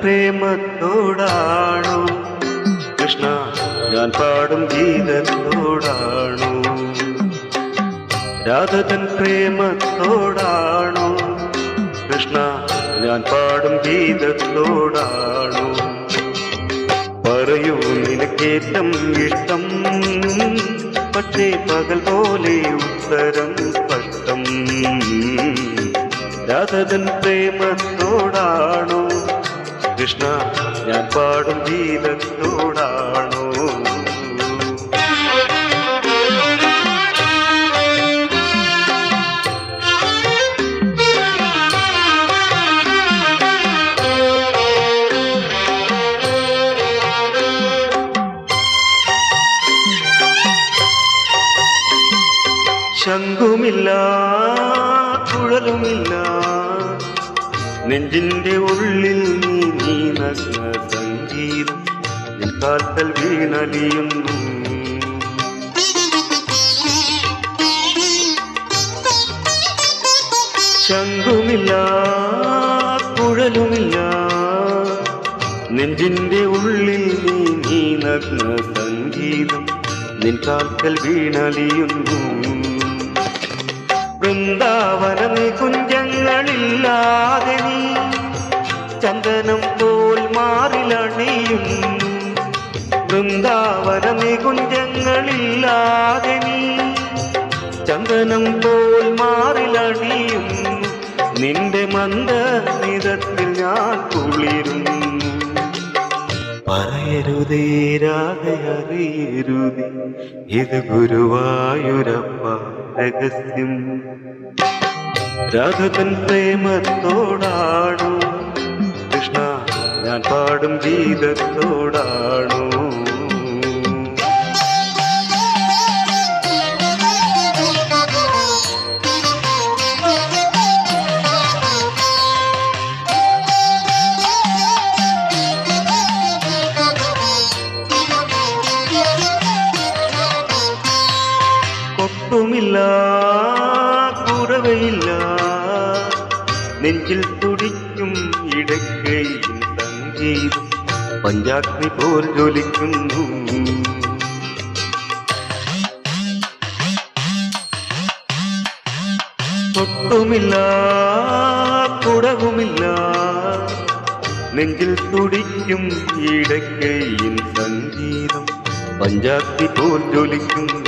പ്രേമത്തോടാണോ കൃഷ്ണ ഞാൻ പാടും ഗീതത്തോടാണോ? രാധതൻ പ്രേമത്തോടാണോ കൃഷ്ണ ഞാൻ പാടും ഗീതത്തോടാണോ? പറയൂ നിനക്കേറ്റം ഇഷ്ടം, പക്ഷേ പകൽ പോലെ ഉത്തരം സ്പഷ്ടം. രാധതൻ പ്രേമത്തോടാണോ കൃഷ്ണ ഞാൻ പാടും ഗീതത്തോടാണോ? ശംഖുമില്ല കുഴലുമില്ല നെഞ്ചിന്റെ ഉള്ളിൽ നീ നഗ്ന സംഗീതം നിൻ കാൽക്കൽ വീണലിയുന്നു. ശംഖുമില്ല കുഴലുമില്ല നെഞ്ചിന്റെ ഉള്ളിൽ നീ നഗ്ന സംഗീതം നിൻ കാൽക്കൽ വീണലിയുന്നു. വൃന്ദാവനമേ കുഞ്ചങ്ങളില്ലാതെ നീ ചന്ദനം പോൽ മാറിലണിയുന്നു. വൃന്ദാവനമേ കുഞ്ചങ്ങളില്ലാതെ നീ ചന്ദനം പോൽ മാറിലണിയുന്നു. നിന്റെ മന്ദനിതത്തിൽ ഞാൻ കുളിരുന്നു. പറയരുതേ രാധയറിയരുതേ ഇത് ഗുരുവായൂരപ്പ രഹസ്യം. രാധതൻ പ്രേമത്തോടാണോ കൃഷ്ണ ഞാൻ പാടും ഗീതത്തോടാണോ? കൊട്ടുമില്ല കുറവയില്ല നെഞ്ചിൽ തുടിക്കും ഇടയ്ക്കയിൽ സംഗീതം പഞ്ചാഗ്നി പോൽ ജ്വലിക്കുന്നു. കൊട്ടുമില്ല കുടവുമില്ല നെഞ്ചിൽ തുടിക്കും ഇടയ്ക്കയിൽ സംഗീതം പഞ്ചാഗ്നി പോൽ ജ്വലിക്കുന്നു.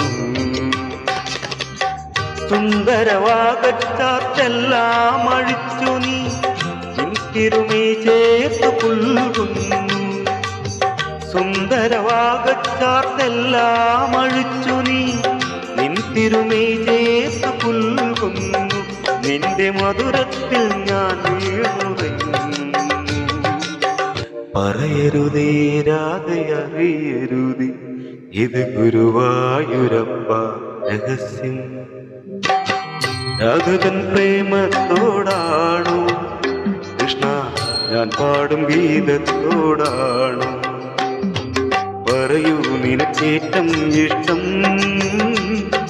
സുന്ദരവാകച്ചാർത്തെല്ലാം അഴിച്ചു നീ തിരുമേ ചേർത്ത് പുൽകുന്നു. സുന്ദരവാകച്ചാർത്തെല്ലാം അഴിച്ചു നീ തിരുമേ ചേർത്ത് പുൽകുന്നു. നിന്റെ മധുരത്തിൽ ഞാൻ വീണുറങ്ങുന്നു. പറയരുതേ രാധയറിയരുതേ ഇത് ഗുരുവായൂരപ്പ രഹസ്യം. രാധതൻ പ്രേമത്തോടാണോ കൃഷ്ണ ഞാൻ പാടും ഗീതത്തോടാണോ? പറയൂ നിനക്കേറ്റം ഇഷ്ടം,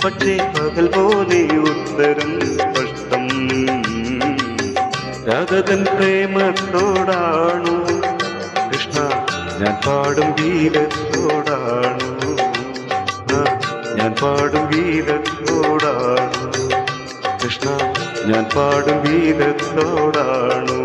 പക്ഷേ പകൽ പോലെ ഉത്തരം സ്പഷ്ടം. രാധതൻ പ്രേമത്തോടാണോ കൃഷ്ണ ഞാൻ പാടും ഗീതത്തോടാണോ? ഞാൻ പാടും ഗീതത്തോടാണോ കൃഷ്ണ ഞാൻ പാടും ഗീതത്തോടാണോ?